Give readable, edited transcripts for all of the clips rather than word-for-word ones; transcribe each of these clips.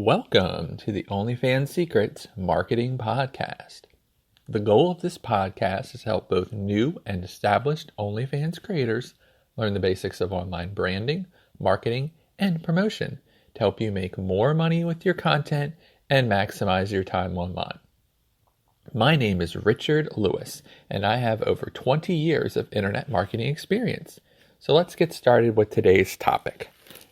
Welcome to the OnlyFans Secrets Marketing Podcast. The goal of this podcast is to help both new and established OnlyFans creators learn the basics of online branding, marketing, and promotion to help you make more money with your content and maximize your time online. My name is Richard Lewis, and I have over 20 years of internet marketing experience. So let's get started with today's topic.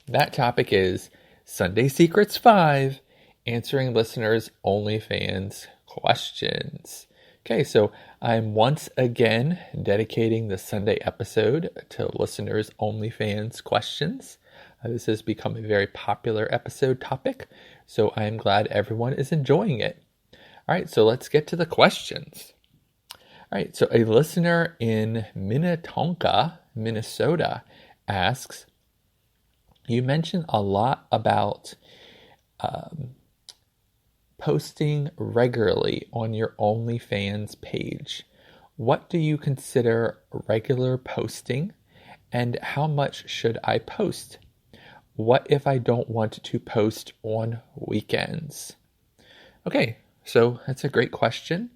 That topic is Sunday Secrets 5, answering listeners' OnlyFans questions. Okay, so I'm once again dedicating the Sunday episode to listeners' OnlyFans questions. This has become a very popular episode topic, so I'm glad everyone is enjoying it. All right, so let's get to the questions. All right, so a listener in Minnetonka, Minnesota asks, you mentioned a lot about posting regularly on your OnlyFans page. What do you consider regular posting, and how much should I post? What if I don't want to post on weekends? Okay, so that's a great question.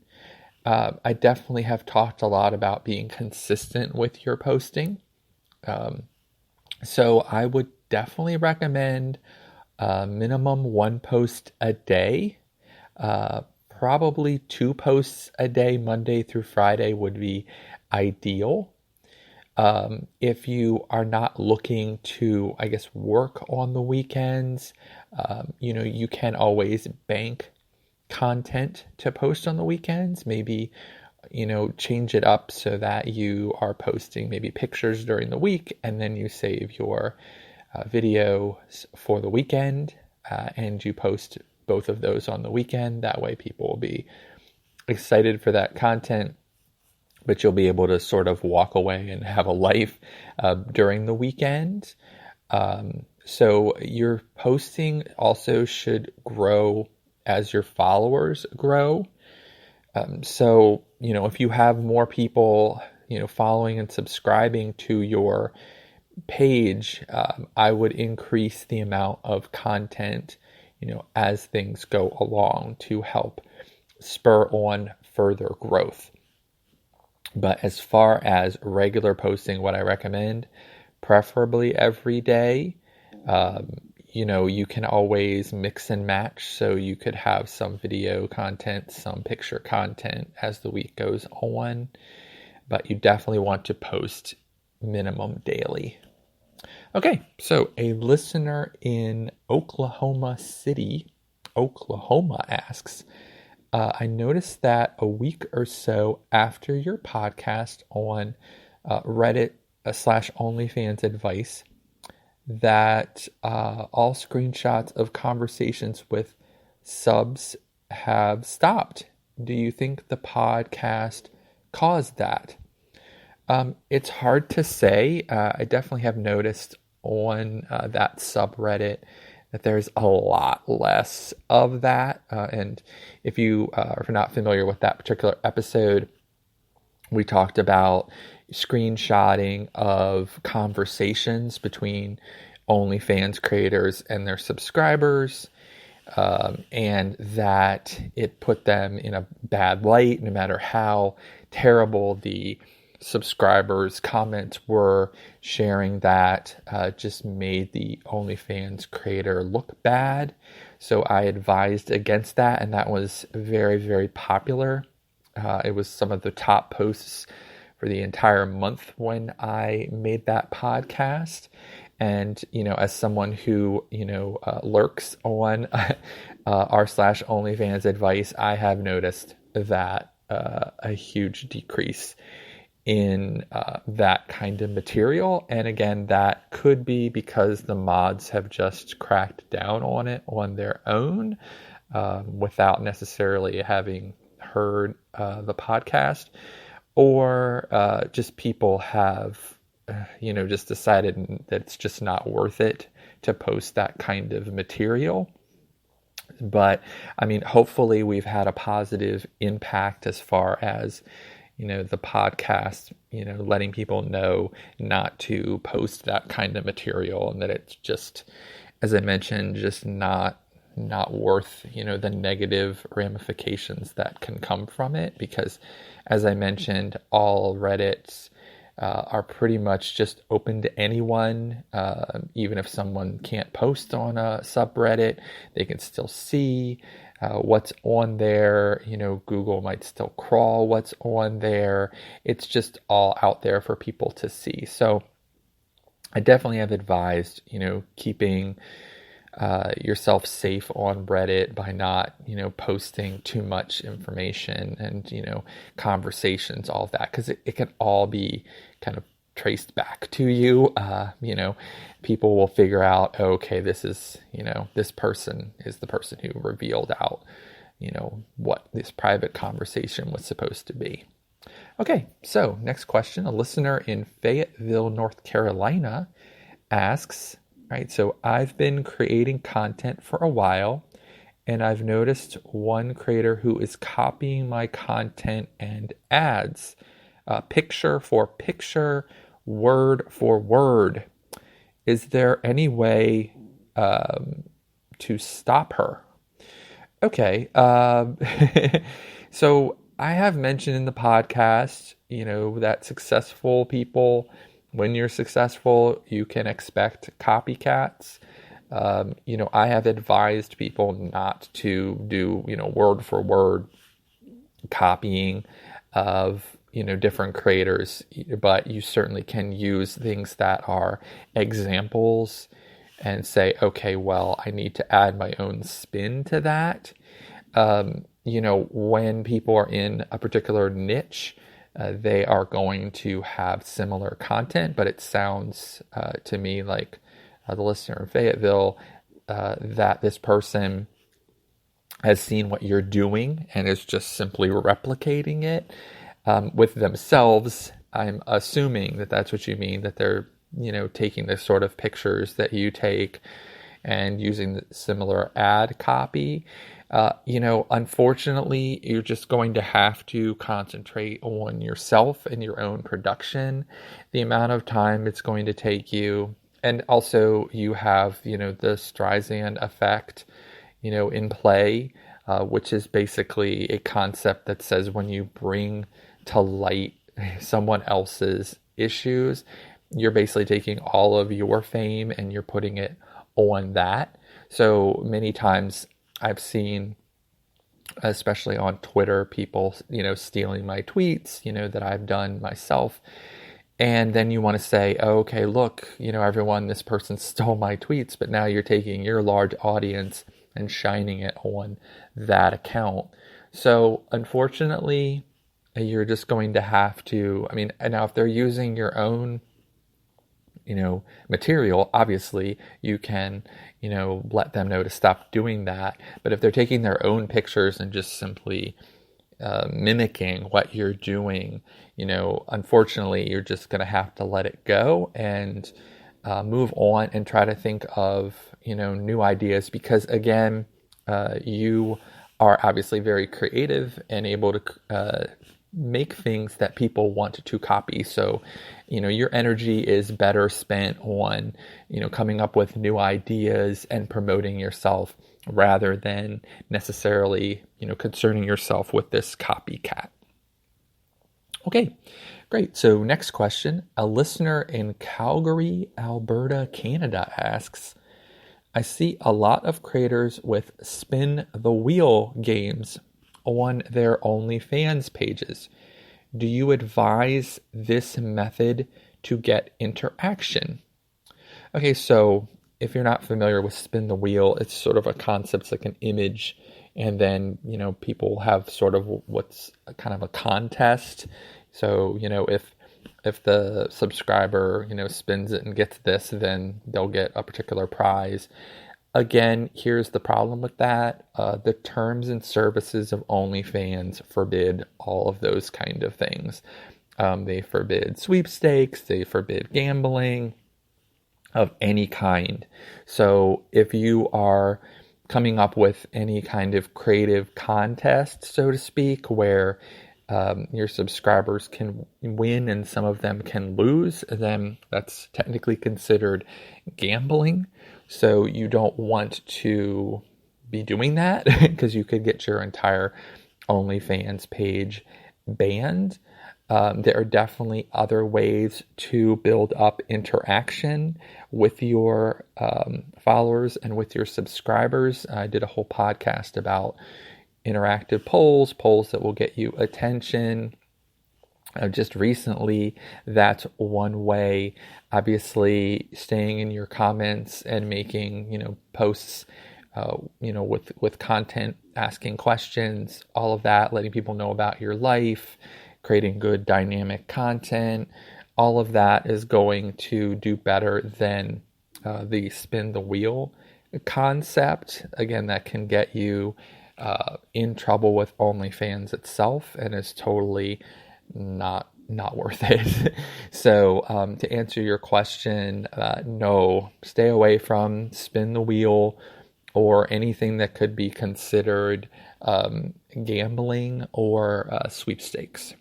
I definitely have talked a lot about being consistent with your posting. So I would definitely recommend minimum one post a day. Probably 2 posts a day, Monday through Friday would be ideal. If you are not looking to, work on the weekends, you can always bank content to post on the weekends. Maybe change it up so that you are posting maybe pictures during the week and then you save your videos for the weekend and you post both of those on the weekend. That way people will be excited for that content, but you'll be able to sort of walk away and have a life during the weekend. So your posting also should grow as your followers grow. So, if you have more people, following and subscribing to your page, I would increase the amount of content, as things go along to help spur on further growth. But as far as regular posting, what I recommend, preferably every day. You can always mix and match, so you could have some video content, some picture content as the week goes on, but you definitely want to post minimum daily. Okay, so a listener in Oklahoma City, Oklahoma asks, I noticed that a week or so after your podcast on Reddit / OnlyFans advice, that all screenshots of conversations with subs have stopped. Do you think the podcast caused that? It's hard to say. I definitely have noticed on that subreddit that there's a lot less of that. And if you are not familiar with that particular episode, we talked about screenshotting of conversations between OnlyFans creators and their subscribers, and that it put them in a bad light. No matter how terrible the subscribers' comments were, sharing that just made the OnlyFans creator look bad. So I advised against that, and that was very, very popular. It was some of the top posts for the entire month when I made that podcast. And, as someone who, lurks on r/OnlyFans advice, I have noticed that a huge decrease in that kind of material. And again, that could be because the mods have just cracked down on it on their own without necessarily having heard the podcast, or just people have just decided that it's just not worth it to post that kind of material. But hopefully we've had a positive impact as far as the podcast, letting people know not to post that kind of material, and that it's just, as I mentioned, just not not worth, the negative ramifications that can come from it, because as I mentioned, all Reddits are pretty much just open to anyone. Even if someone can't post on a subreddit, they can still see what's on there. Google might still crawl what's on there. It's just all out there for people to see. So I definitely have advised, keeping yourself safe on Reddit by not, posting too much information and, conversations, all of that, because it can all be kind of traced back to you. People will figure out, okay, this is, this person is the person who revealed out, what this private conversation was supposed to be. Okay, so next question. A listener in Fayetteville, North Carolina asks, right, so I've been creating content for a while, and I've noticed one creator who is copying my content and adds picture for picture, word for word. Is there any way to stop her? Okay, so I have mentioned in the podcast, that successful people, when you're successful, you can expect copycats. I have advised people not to do, word for word copying of, different creators, but you certainly can use things that are examples and say, okay, well, I need to add my own spin to that. When people are in a particular niche, they are going to have similar content, but it sounds to me like the listener in Fayetteville, that this person has seen what you're doing and is just simply replicating it with themselves. I'm assuming that that's what you mean, that they're, taking the sort of pictures that you take and using the similar ad copy. Unfortunately, you're just going to have to concentrate on yourself and your own production, the amount of time it's going to take you. And also you have, the Streisand effect, in play, which is basically a concept that says when you bring to light someone else's issues, you're basically taking all of your fame and you're putting it on that. So many times I've seen, especially on Twitter, people, stealing my tweets, that I've done myself. And then you want to say, oh, okay, look, everyone, this person stole my tweets, but now you're taking your large audience and shining it on that account. So unfortunately, you're just going to have to, now if they're using your own, material, obviously you can, let them know to stop doing that. But if they're taking their own pictures and just simply mimicking what you're doing, unfortunately, you're just going to have to let it go and move on and try to think of, new ideas, because again, you are obviously very creative and able to make things that people want to copy. So, your energy is better spent on, coming up with new ideas and promoting yourself rather than necessarily, concerning yourself with this copycat. Okay, great. So next question, a listener in Calgary, Alberta, Canada asks, I see a lot of creators with spin the wheel games on their OnlyFans pages. Do you advise this method to get interaction? Okay, so if you're not familiar with spin the wheel, it's sort of a concept, it's like an image, and then, people have sort of what's kind of a contest. So, if the subscriber, spins it and gets this, then they'll get a particular prize. Again, here's the problem with that. The terms and services of OnlyFans forbid all of those kind of things. They forbid sweepstakes, they forbid gambling of any kind. So if you are coming up with any kind of creative contest, so to speak, where your subscribers can win and some of them can lose, then that's technically considered gambling. So you don't want to be doing that because you could get your entire OnlyFans page banned. There are definitely other ways to build up interaction with your followers and with your subscribers. I did a whole podcast about interactive polls that will get you attention. Just recently, that's one way. Obviously, staying in your comments and making, posts, with content, asking questions, all of that, letting people know about your life, creating good dynamic content, all of that is going to do better than the spin the wheel concept. Again, that can get you in trouble with OnlyFans itself and is totally not worth it. So to answer your question, no, stay away from spin the wheel or anything that could be considered gambling or sweepstakes.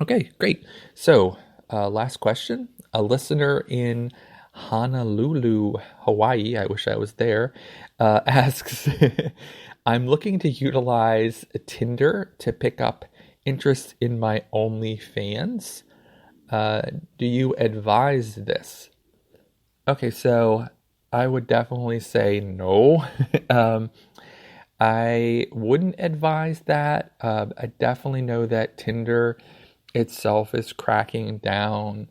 Okay, great. So last question. A listener in Honolulu, Hawaii, I wish I was there, asks, I'm looking to utilize Tinder to pick up interest in my OnlyFans. Do you advise this? Okay, so I would definitely say no. I wouldn't advise that. I definitely know that Tinder itself is cracking down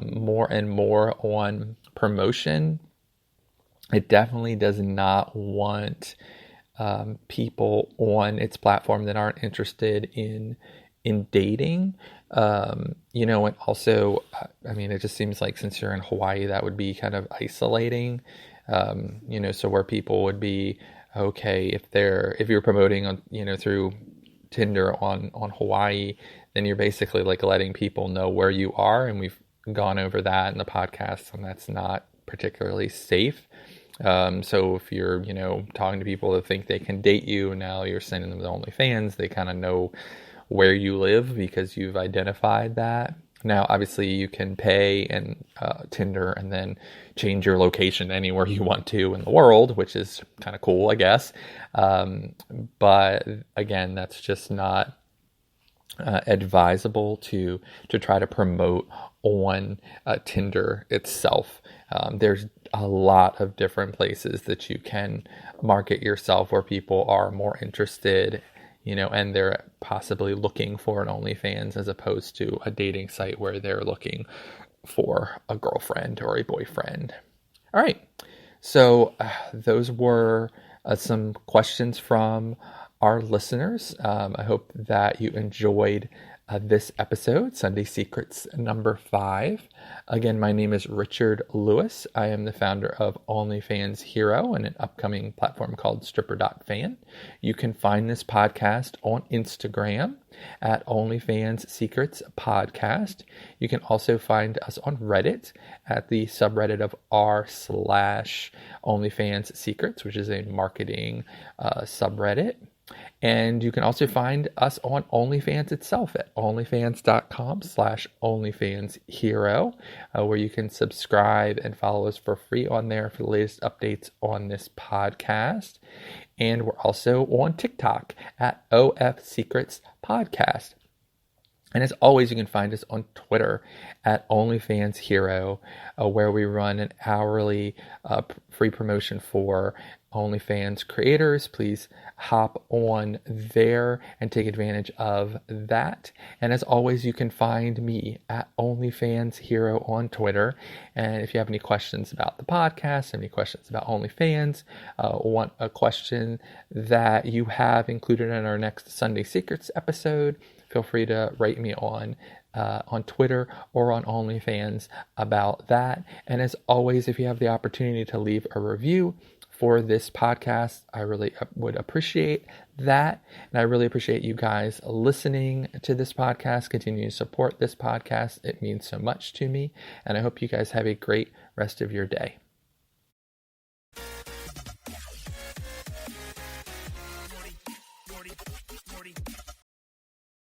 more and more on promotion. It definitely does not want people on its platform that aren't interested in dating. And also, it just seems like since you're in Hawaii, that would be kind of isolating. So where people would be okay if you're promoting on through Tinder on Hawaii, then you're basically like letting people know where you are, and we've gone over that in the podcast, and that's not particularly safe. So if you're, talking to people that think they can date you, now you're sending them to OnlyFans, they kind of know where you live because you've identified that. Now, obviously, you can pay and Tinder and then change your location anywhere you want to in the world, which is kind of cool, I guess. But again, that's just not advisable to try to promote on Tinder itself. There's a lot of different places that you can market yourself where people are more interested, and they're possibly looking for an OnlyFans as opposed to a dating site where they're looking for a girlfriend or a boyfriend. All right. So those were some questions from our listeners. I hope that you enjoyed this episode, Sunday Secrets number 5. Again, my name is Richard Lewis. I am the founder of OnlyFans Hero and an upcoming platform called Stripper.fan. You can find this podcast on Instagram at OnlyFans Secrets Podcast. You can also find us on Reddit at the subreddit of r/OnlyFans Secrets, which is a marketing subreddit. And you can also find us on OnlyFans itself at onlyfans.com/OnlyFansHero, where you can subscribe and follow us for free on there for the latest updates on this podcast. And we're also on TikTok at OF Secrets Podcast. And as always, you can find us on Twitter at OnlyFans Hero, where we run an hourly free promotion for OnlyFans creators. Please hop on there and take advantage of that. And as always, you can find me at OnlyFans Hero on Twitter. And if you have any questions about the podcast, any questions about OnlyFans, want a question that you have included in our next Sunday Secrets episode, feel free to write me on Twitter or on OnlyFans about that. And as always, if you have the opportunity to leave a review for this podcast, I really would appreciate that. And I really appreciate you guys listening to this podcast, continue to support this podcast. It means so much to me. And I hope you guys have a great rest of your day.